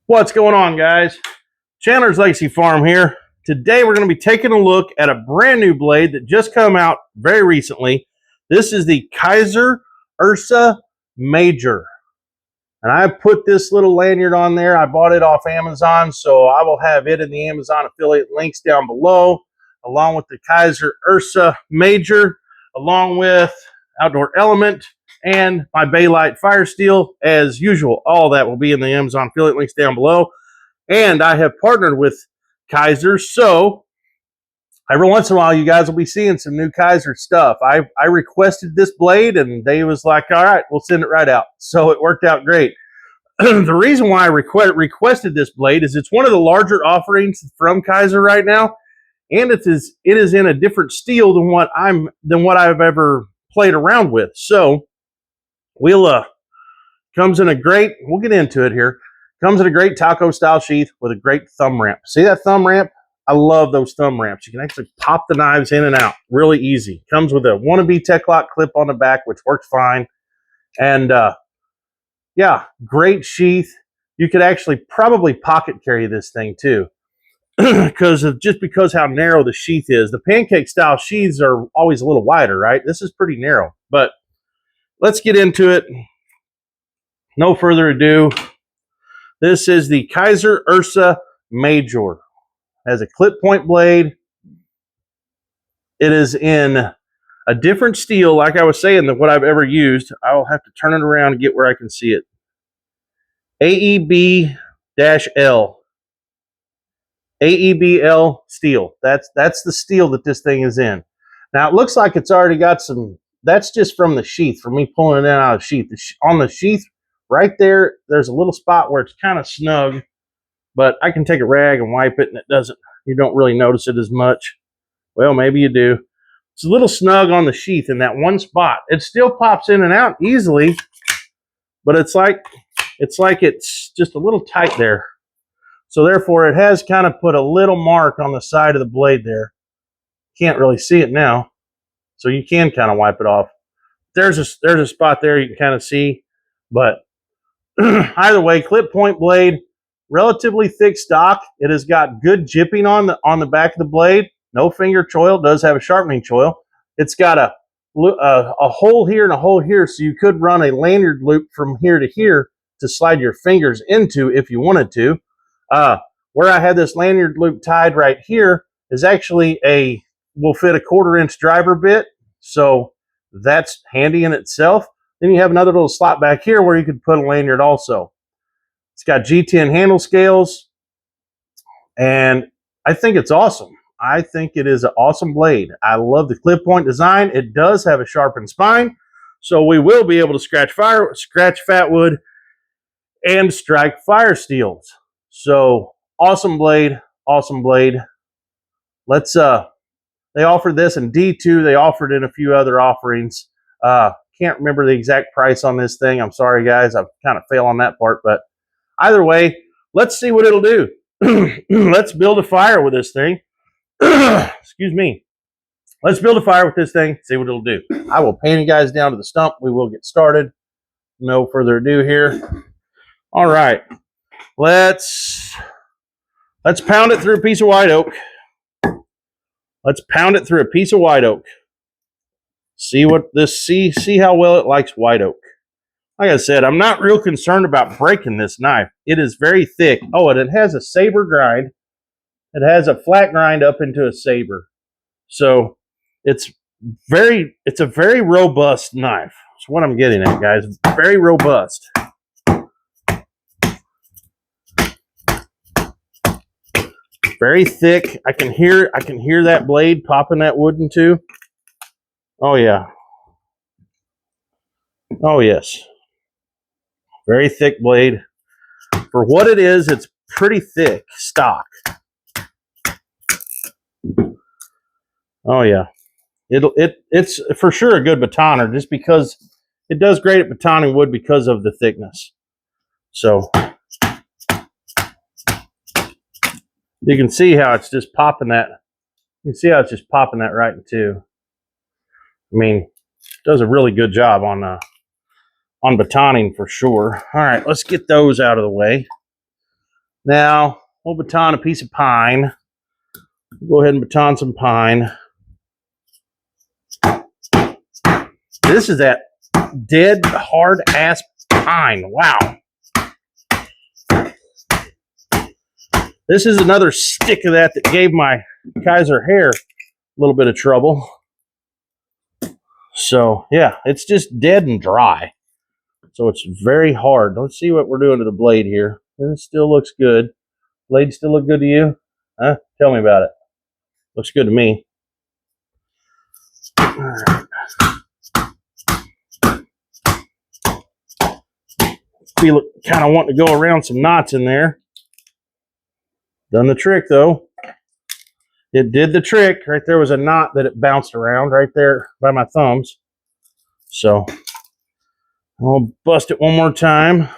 What's going on, guys? Chandler's Legacy Farm here. Today we're going to be taking a look at a brand new blade that just come out very recently. This is the Kizer Ursa Major. And I put this little lanyard on there. I bought it off Amazon, so I will have it in the Amazon affiliate links down below, along with the Kizer Ursa Major, along with Outdoor Element, and my Baylite fire steel. As usual, all that will be in the Amazon affiliate links down below. And I have partnered with Kizer, so every once in a while you guys will be seeing some new Kizer stuff. I requested this blade and they was like, all right, we'll send it right out. So it worked out great. The reason why I requested this blade is it's one of the larger offerings from Kizer right now, and it is in a different steel than what I've ever played around with. So we'll comes in a great, we'll get into it here. Comes in a great taco style sheath with a great thumb ramp. See that thumb ramp? I love those thumb ramps. You can actually pop the knives in and out really easy. Comes with a wannabe Tech-Lock clip on the back, which works fine. And yeah, great sheath. You could actually probably pocket carry this thing too, because how narrow the sheath is. The pancake style sheaths are always a little wider, right? This is pretty narrow, but let's get into it. No further ado. This is the Kizer Ursa Major. It has a clip point blade. It is in a different steel, like I was saying, than what I've ever used. I will have to turn it around and get where I can see it. AEB-L. AEB-L steel. That's the steel that this thing is in. Now, it looks like it's already got some, that's just from the sheath, from me pulling it out of the sheath. On the sheath, right there, there's a little spot where it's kind of snug, but I can take a rag and wipe it and you don't really notice it as much. Well, maybe you do. It's a little snug on the sheath in that one spot. It still pops in and out easily, but it's like it's just a little tight there. So therefore, it has kind of put a little mark on the side of the blade there. Can't really see it now, so you can kind of wipe it off. There's a spot there you can kind of see, but either way, clip point blade, relatively thick stock. It has got good jipping on the back of the blade. No finger choil. Does have a sharpening choil. It's got a hole here and a hole here, so you could run a lanyard loop from here to here to slide your fingers into if you wanted to. Where I had this lanyard loop tied right here is actually will fit a 1/4 inch driver bit, so that's handy in itself. Then you have another little slot back here where you could put a lanyard also. It's got G10 handle scales, and I think it's awesome. I think it is an awesome blade. I love the clip point design. It does have a sharpened spine, so we will be able to scratch fat wood and strike fire steels. So awesome blade, awesome blade. Let's they offered this in D2. They offered in a few other offerings. Can't remember the exact price on this thing. I'm sorry, guys. I kind of fail on that part. But either way, let's see what it'll do. Let's build a fire with this thing. Excuse me. Let's build a fire with this thing, see what it'll do. I will pan you guys down to the stump. We will get started. No further ado here. All right. Let's pound it through a piece of white oak. Let's pound it through a piece of white oak. See how well it likes white oak. Like I said, I'm not real concerned about breaking this knife. It is very thick. Oh, and it has a saber grind. It has a flat grind up into a saber. So it's a very robust knife. That's what I'm getting at, guys. Very robust. Very thick. I can hear that blade popping that wood into. Oh yeah. Oh yes. Very thick blade. For what it is, it's pretty thick stock. Oh yeah. It's for sure a good batoner, just because it does great at batoning wood because of the thickness. So you can see how it's just popping that. You can see how it's just popping that right in two. I mean, it does a really good job on batoning for sure. All right, let's get those out of the way. Now, we'll baton a piece of pine. Go ahead and baton some pine. This is that dead, hard-ass pine. Wow. This is another stick of that gave my Kizer hair a little bit of trouble. So, yeah, it's just dead and dry. So it's very hard. Let's see what we're doing to the blade here. It still looks good. Blade still look good to you? Huh? Tell me about it. Looks good to me. All right. Feel it kind of wanting to go around some knots in there. Done the trick though. It did the trick. Right there was a knot that it bounced around right there by my thumbs. So I'll bust it one more time.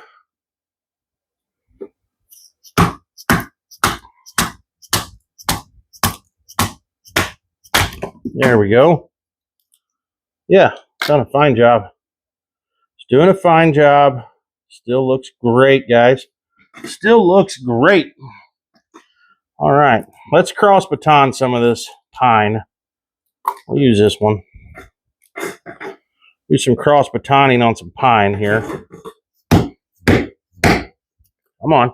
There we go. Yeah, done a fine job. It's doing a fine job. Still looks great, guys. Still looks great. All right, let's cross baton some of this pine. We'll use this one. Do some cross batoning on some pine here. Come on.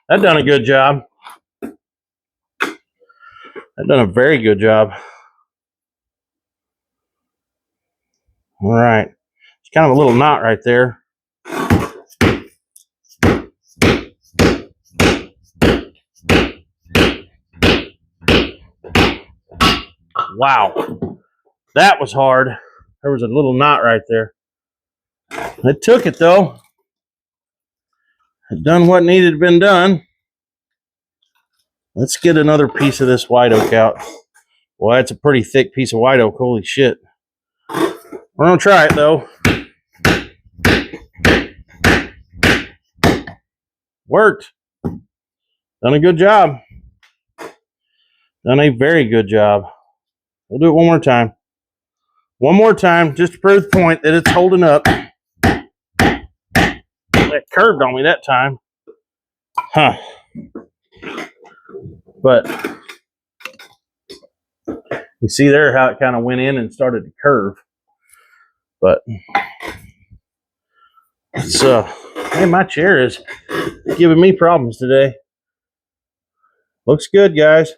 That done a good job. That done a very good job. All right. It's kind of a little knot right there. Wow. That was hard. There was a little knot right there. It took it though. It done what needed to been done. Let's get another piece of this white oak out. Well, that's a pretty thick piece of white oak. Holy shit. We're going to try it, though. Worked. Done a good job. Done a very good job. We'll do it one more time. One more time, just to prove the point that it's holding up. It curved on me that time. Huh. But you see there how it kind of went in and started to curve. But it's man, my chair is giving me problems today. Looks good, guys.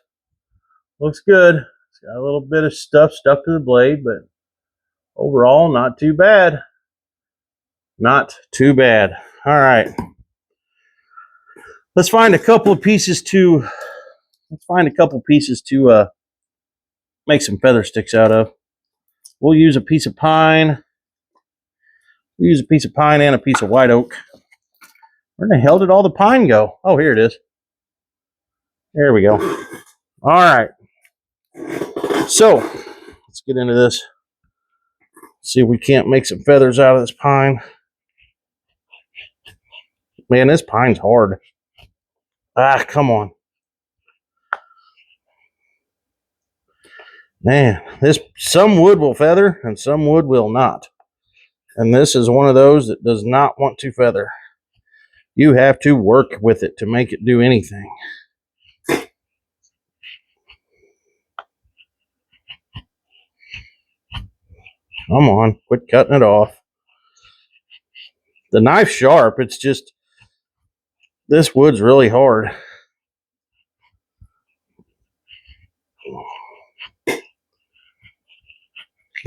Looks good. It's got a little bit of stuff stuck to the blade, but overall, not too bad. Not too bad. All right. Let's find a couple of pieces to make some feather sticks out of. We'll use a piece of pine. We'll use a piece of pine and a piece of white oak. Where the hell did all the pine go? Oh, here it is. There we go. All right. So, let's get into this. See if we can't make some feathers out of this pine. Man, this pine's hard. Ah, come on. Man, some wood will feather and some wood will not. And this is one of those that does not want to feather. You have to work with it to make it do anything. Come on, quit cutting it off. The knife's sharp, it's just, this wood's really hard.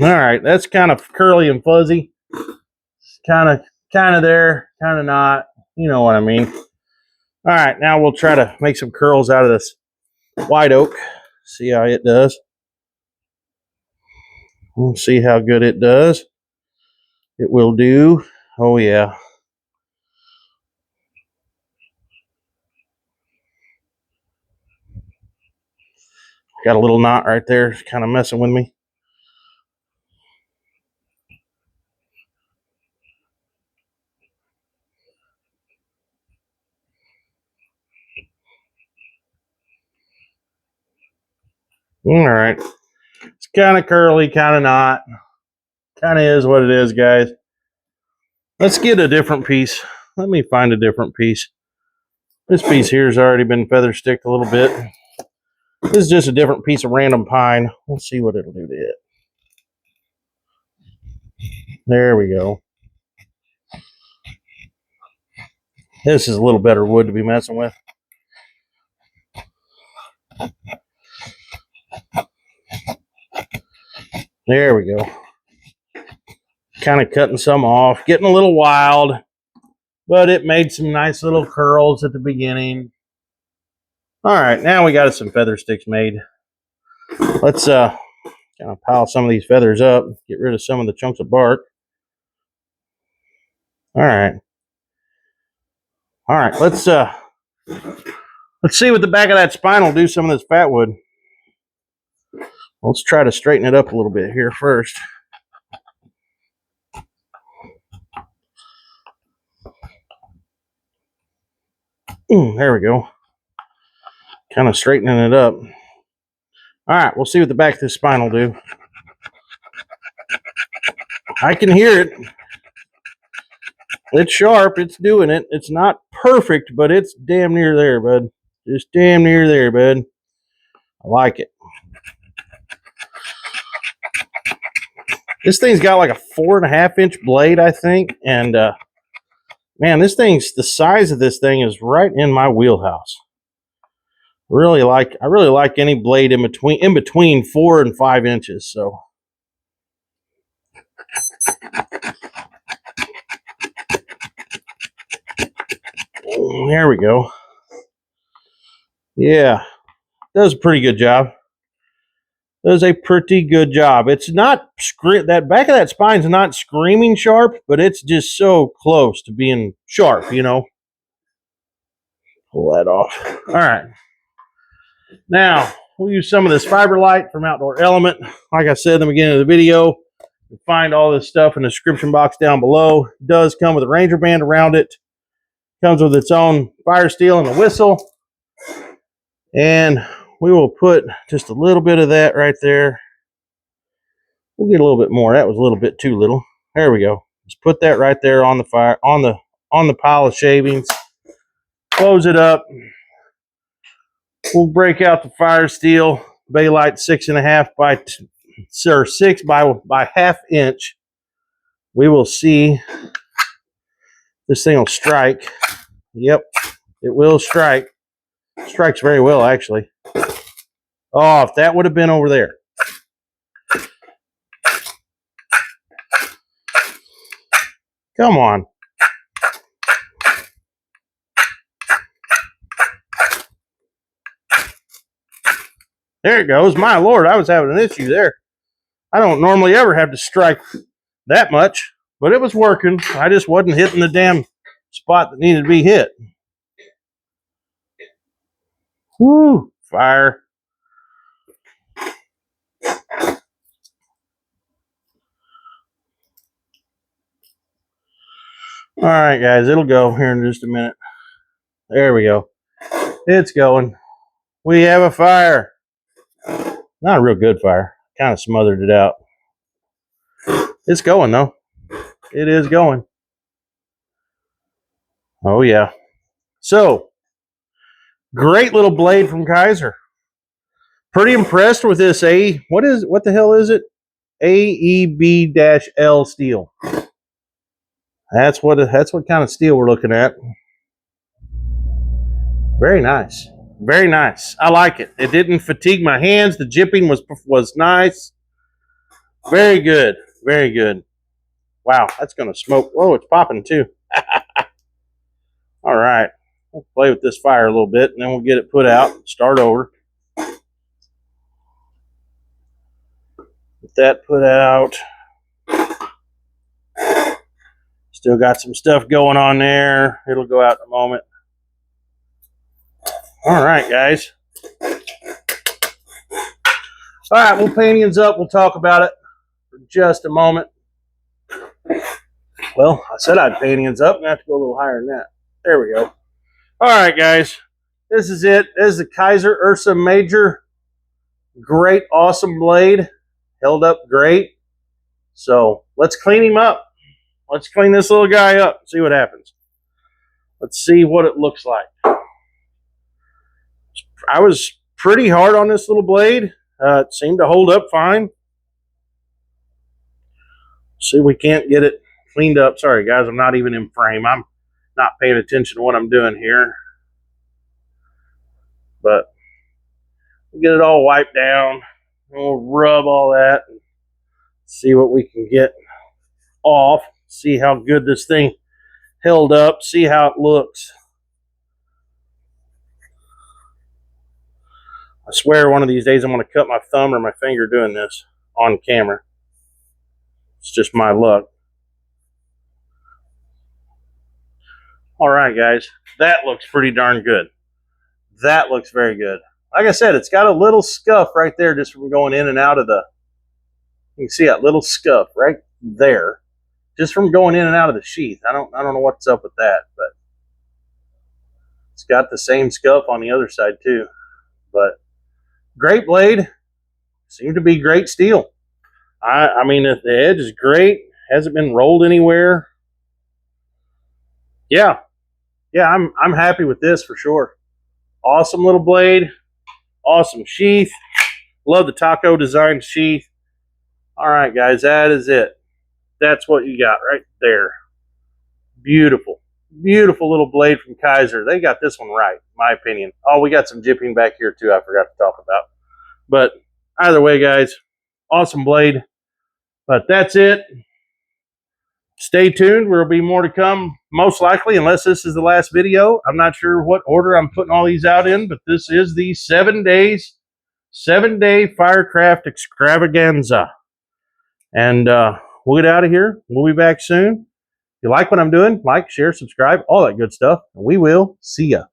All right, that's kind of curly and fuzzy. It's kind of there, kind of not. You know what I mean. All right, now we'll try to make some curls out of this white oak. See how it does. We'll see how good it does. It will do. Oh, yeah. Got a little knot right there. It's kind of messing with me. All right. It's kind of curly, kind of not. Kind of is what it is, guys. Let's get a different piece. let me find a different piece. This piece here has already been feather sticked a little bit. This is just a different piece of random pine. Let's see what it'll do to it. There we go. This is a little better wood to be messing with. There we go. Kind of cutting some off, getting a little wild, but it made some nice little curls at the beginning. All right, now we got some feather sticks made. Let's kind of pile some of these feathers up, get rid of some of the chunks of bark. All right, let's see what the back of that spine will do some of this fat wood. Let's try to straighten it up a little bit here first. There we go. Kind of straightening it up. All right, we'll see what the back of this spine will do. I can hear it. It's sharp. It's doing it. It's not perfect, but it's damn near there, bud. Just damn near there, bud. I like it. This thing's got like a 4.5-inch blade, I think. And, man, the size of this thing is right in my wheelhouse. I really like any blade in between 4 and 5 inches. So there we go. Yeah, does a pretty good job. Does a pretty good job. It's not that back of that spine's not screaming sharp, but it's just so close to being sharp, you know. Pull that off. All right. Now, we'll use some of this Fiberlite from Outdoor Element. Like I said in the beginning of the video, you'll find all this stuff in the description box down below. It does come with a Ranger band around it. Comes with its own fire steel and a whistle. And we will put just a little bit of that right there. We'll get a little bit more. That was a little bit too little. There we go. Just put that right there on the fire, on the pile of shavings. Close it up. We'll break out the fire steel, Baylite 6.5 by 6 by half inch. We will see. This thing will strike. Yep, it will strike. Strikes very well, actually. Oh, if that would have been over there. Come on. There it goes. My Lord, I was having an issue there. I don't normally ever have to strike that much, but it was working. I just wasn't hitting the damn spot that needed to be hit. Woo, fire. All right, guys, it'll go here in just a minute. There we go. It's going. We have a fire. Not a real good fire. Kind of smothered it out. It's going, though. It is going. Oh, yeah. So, great little blade from Kizer. Pretty impressed with this what the hell is it? AEB-L steel. That's what kind of steel we're looking at. Very nice. Very nice. I like it. It didn't fatigue my hands. The jipping was nice. Very good. Very good. Wow, that's going to smoke. Whoa, it's popping too. All right. We'll play with this fire a little bit, and then we'll get it put out and start over. Get that put out. Still got some stuff going on there. It'll go out in a moment. All right, guys. All right, we'll paint ends up. We'll talk about it for just a moment. Well, I said I'd paint ends up. I'm going to have to go a little higher than that. There we go. All right, guys. This is it. This is the Kizer Ursa Major. Great, awesome blade. Held up great. So let's clean him up. Let's clean this little guy up. See what happens. Let's see what it looks like. I was pretty hard on this little blade. It seemed to hold up fine. See, we can't get it cleaned up. Sorry, guys, I'm not even in frame. I'm not paying attention to what I'm doing here. But we'll get it all wiped down. And we'll rub all that and see what we can get off. See how good this thing held up. See how it looks. I swear one of these days I'm going to cut my thumb or my finger doing this on camera. It's just my luck. All right, guys. That looks pretty darn good. That looks very good. Like I said, it's got a little scuff right there just from going in and out of the... You can see that little scuff right there. Just from going in and out of the sheath. I don't know what's up with that, but it's got the same scuff on the other side too. But great blade. Seemed to be great steel. I mean, the edge is great. Hasn't been rolled anywhere. Yeah, I'm happy with this for sure. Awesome little blade. Awesome sheath. Love the taco design sheath. All right, guys, that is it. That's what you got right there. Beautiful. Beautiful little blade from Kizer. They got this one right, in my opinion. Oh, we got some jipping back here too I forgot to talk about. But either way, guys, awesome blade. But that's it. Stay tuned. There will be more to come, most likely, unless this is the last video. I'm not sure what order I'm putting all these out in, but this is the 7-day Firecraft extravaganza. And we'll get out of here. We'll be back soon. If you like what I'm doing, like, share, subscribe, all that good stuff. And we will see ya.